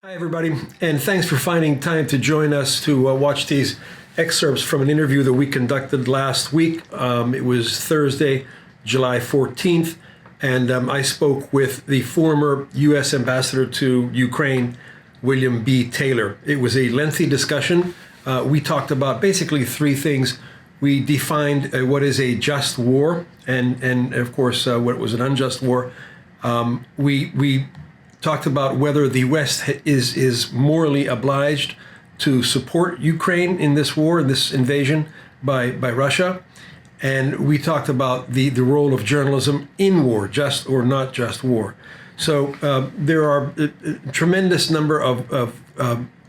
Hi, everybody, and thanks for finding time to join us to watch these excerpts from an interview that we conducted last week. It was Thursday, July 14th, and I spoke with the former U.S. ambassador to Ukraine, William B. Taylor. It was a lengthy discussion. We talked about basically three things. We defined what is a just war, and of course, what was an unjust war. We talked about whether the West is morally obliged to support Ukraine in this war, in this invasion by Russia. And we talked about the role of journalism in war, just or not just war. So there are a tremendous number of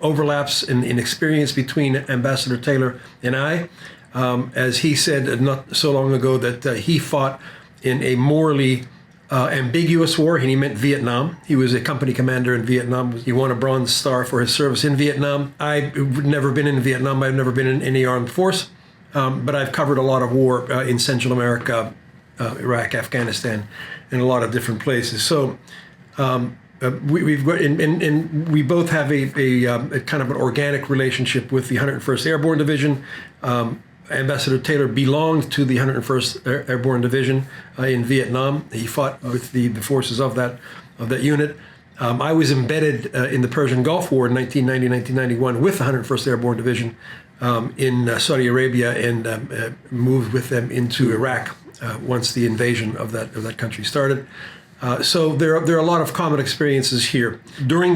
overlaps in experience between Ambassador Taylor and I. As he said not so long ago that he fought in a morally ambiguous war, and he meant Vietnam. He was a company commander in Vietnam. He won a Bronze Star for his service in Vietnam. I've never been in Vietnam. I've never been in any armed force, but I've covered a lot of war in Central America, Iraq, Afghanistan, and a lot of different places. So we've got, and we both have a kind of an organic relationship with the 101st Airborne Division. Ambassador Taylor belonged to the 101st Airborne Division in Vietnam. He fought with the forces of that unit. I was embedded in the Persian Gulf War in 1990-1991 with the 101st Airborne Division in Saudi Arabia, and moved with them into Iraq once the invasion of that country started. So there are a lot of common experiences here. During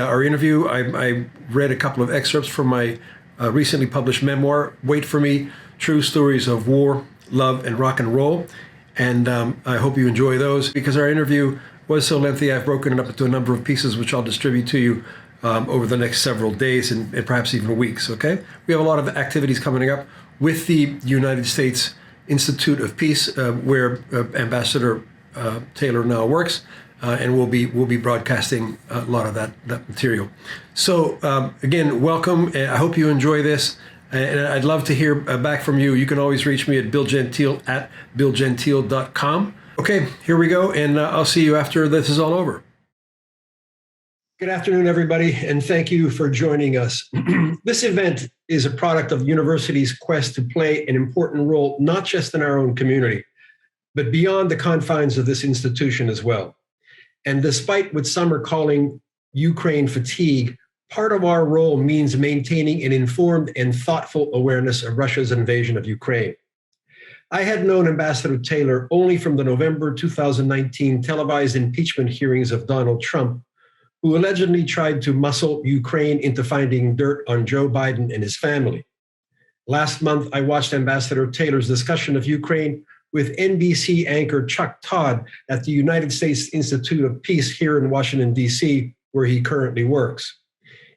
our interview, I read a couple of excerpts from my recently published memoir, Wait for Me, True Stories of War, Love, and Rock and Roll. And I hope you enjoy those. Because our interview was so lengthy, I've broken it up into a number of pieces, which I'll distribute to you over the next several days and perhaps even weeks, okay? We have a lot of activities coming up with the United States Institute of Peace, where Ambassador Taylor now works. And we'll be broadcasting a lot of that material. So again, welcome. I hope you enjoy this, and I'd love to hear back from you. You can always reach me at billgentile@billgentile.com. Okay, here we go, and I'll see you after this is all over. Good afternoon, everybody, and thank you for joining us. This event is a product of the university's quest to play an important role, not just in our own community, but beyond the confines of this institution as well. And despite what some are calling Ukraine fatigue, part of our role means maintaining an informed and thoughtful awareness of Russia's invasion of Ukraine. I had known Ambassador Taylor only from the November 2019 televised impeachment hearings of Donald Trump, who allegedly tried to muscle Ukraine into finding dirt on Joe Biden and his family. Last month, I watched Ambassador Taylor's discussion of Ukraine with NBC anchor Chuck Todd at the United States Institute of Peace here in Washington, D.C., where he currently works.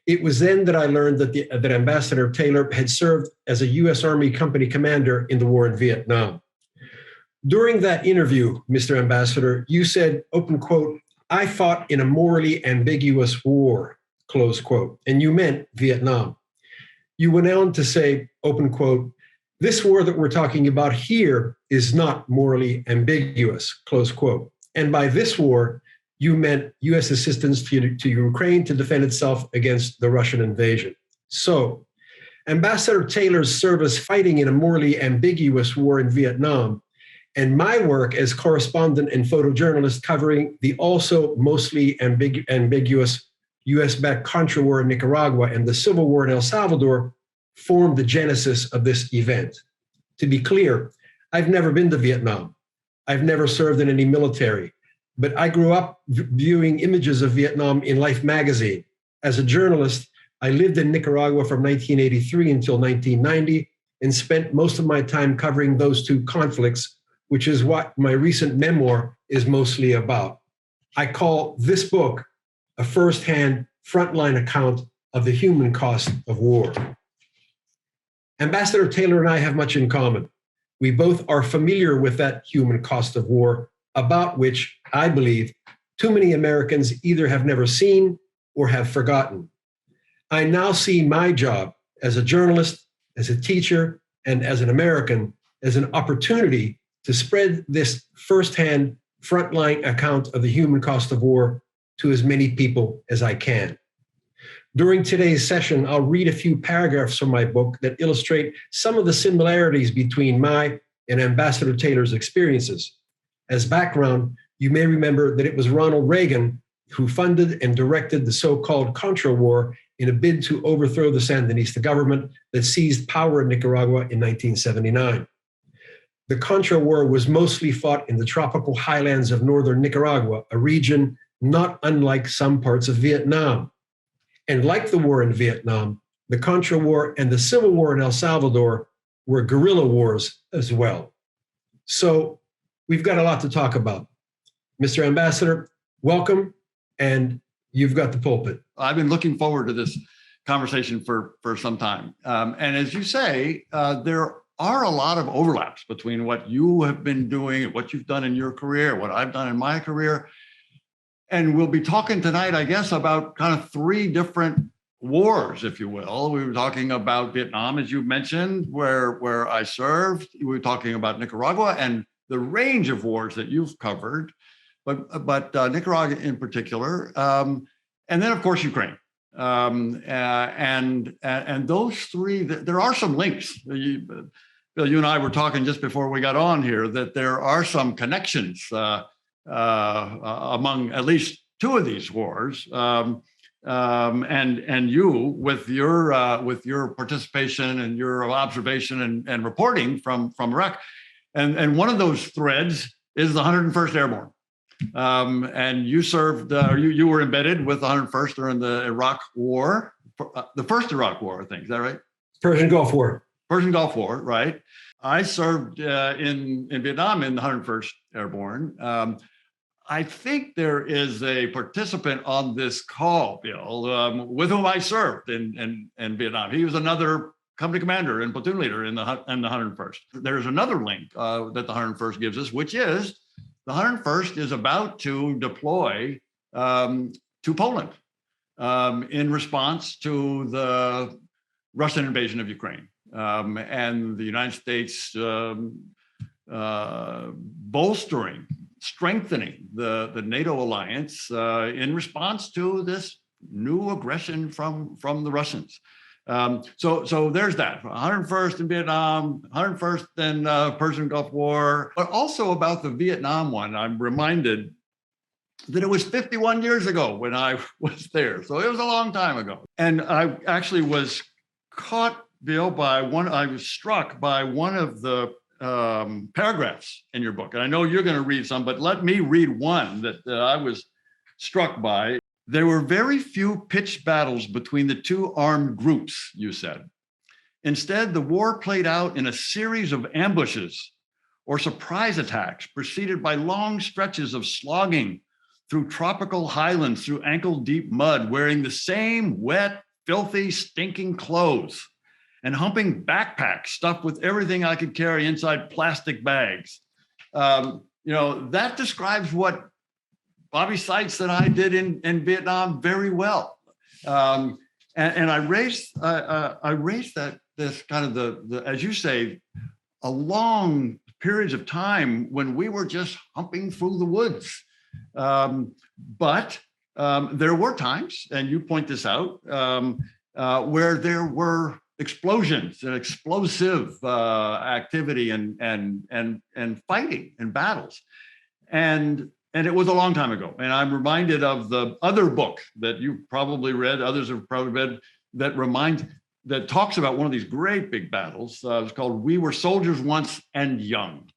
It was then that I learned that Ambassador Taylor had served as a U.S. Army company commander in the war in Vietnam. During that interview, Mr. Ambassador, you said, open quote, "I fought in a morally ambiguous war," close quote, and you meant Vietnam. You went on to say, open quote, "This war that we're talking about here is not morally ambiguous," close quote. And by this war, you meant U.S. assistance to Ukraine to defend itself against the Russian invasion. So, Ambassador Taylor's service fighting in a morally ambiguous war in Vietnam, and my work as correspondent and photojournalist covering the also mostly ambiguous U.S.-backed Contra War in Nicaragua and the Civil War in El Salvador formed the genesis of this event. To be clear, I've never been to Vietnam. I've never served in any military, but I grew up viewing images of Vietnam in Life magazine. As a journalist, I lived in Nicaragua from 1983 until 1990 and spent most of my time covering those two conflicts, which is what my recent memoir is mostly about. I call this book a firsthand frontline account of the human cost of war. Ambassador Taylor and I have much in common. We both are familiar with that human cost of war, about which I believe too many Americans either have never seen or have forgotten. I now see my job as a journalist, as a teacher, and as an American as an opportunity to spread this firsthand frontline account of the human cost of war to as many people as I can. During today's session, I'll read a few paragraphs from my book that illustrate some of the similarities between my and Ambassador Taylor's experiences. As background, you may remember that it was Ronald Reagan who funded and directed the so-called Contra War in a bid to overthrow the Sandinista government that seized power in Nicaragua in 1979. The Contra War was mostly fought in the tropical highlands of northern Nicaragua, a region not unlike some parts of Vietnam. And like the war in Vietnam, the Contra War and the Civil War in El Salvador were guerrilla wars as well. So we've got a lot to talk about. Mr. Ambassador, welcome, and you've got the pulpit. I've been looking forward to this conversation for some time. And as you say, there are a lot of overlaps between what you have been doing, what you've done in your career, what I've done in my career. And we'll be talking tonight, I guess, about kind of three different wars, if you will. We were talking about Vietnam, as you mentioned, where I served. We were talking about Nicaragua and the range of wars that you've covered, but Nicaragua in particular. And then, of course, Ukraine. And those three, there are some links. Bill, you and I were talking just before we got on here that there are some connections among at least two of these wars, and you with your participation and your observation and reporting from Iraq, and one of those threads is the 101st Airborne, and you served, you were embedded with the 101st during the Iraq War, the first Iraq War, I think. Is that right? Persian Gulf War. Persian Gulf War, right? I served in Vietnam in the 101st Airborne. I think there is a participant on this call, Bill, with whom I served in Vietnam. He was another company commander and platoon leader in the 101st. There's another link that the 101st gives us, which is the 101st is about to deploy to Poland in response to the Russian invasion of Ukraine. And the United States bolstering, strengthening the NATO alliance in response to this new aggression from the Russians. So there's that. 101st in Vietnam, 101st in Persian Gulf War, but also about the Vietnam one. I'm reminded that it was 51 years ago when I was there. So it was a long time ago. And I actually was caught, Bill, I was struck by one of the paragraphs in your book. And I know you're going to read some, but let me read one that I was struck by. There were very few pitched battles between the two armed groups, you said. Instead, the war played out in a series of ambushes or surprise attacks preceded by long stretches of slogging through tropical highlands, through ankle-deep mud, wearing the same wet, filthy, stinking clothes, and humping backpacks stuffed with everything I could carry inside plastic bags. That describes what Bobby Seitz and I did in Vietnam very well. And I raised that this kind of the as you say, a long periods of time when we were just humping through the woods. But there were times, and you point this out, where there were explosions and explosive activity and fighting and battles. And it was a long time ago. And I'm reminded of the other book that you probably read, others have probably read, that talks about one of these great big battles. It's called We Were Soldiers Once and Young,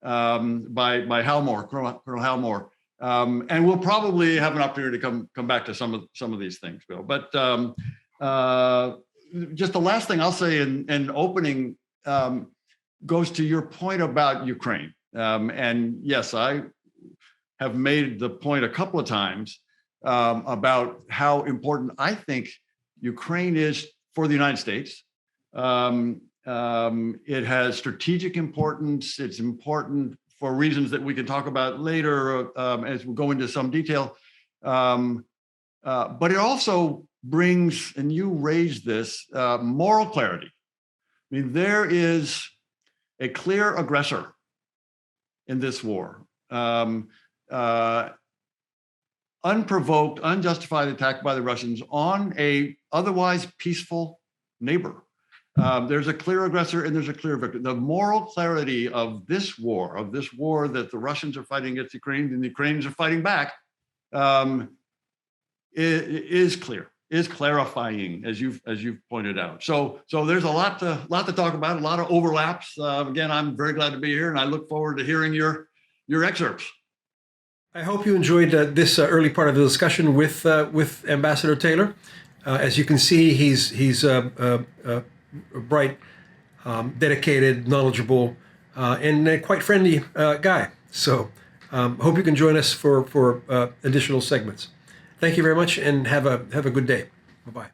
by Hal Moore, Colonel Hal Moore. And we'll probably have an opportunity to come back to some of these things, Bill. But just the last thing I'll say in opening goes to your point about Ukraine. And yes, I have made the point a couple of times about how important I think Ukraine is for the United States. It has strategic importance. It's important for reasons that we can talk about later as we go into some detail. But it also brings, and you raised this, moral clarity. I mean, there is a clear aggressor in this war. unprovoked, unjustified attack by the Russians on a otherwise peaceful neighbor. There's a clear aggressor and there's a clear victor. The moral clarity of this war that the Russians are fighting against Ukraine and the Ukrainians are fighting back, is clear, is clarifying, as you've pointed out. So there's a lot to talk about, a lot of overlaps. Again, I'm very glad to be here, and I look forward to hearing your excerpts. I hope you enjoyed this early part of the discussion with Ambassador Taylor. As you can see, he's a bright, dedicated, knowledgeable, and a quite friendly guy. So hope you can join us for additional segments. Thank you very much, and have a good day. Bye-bye.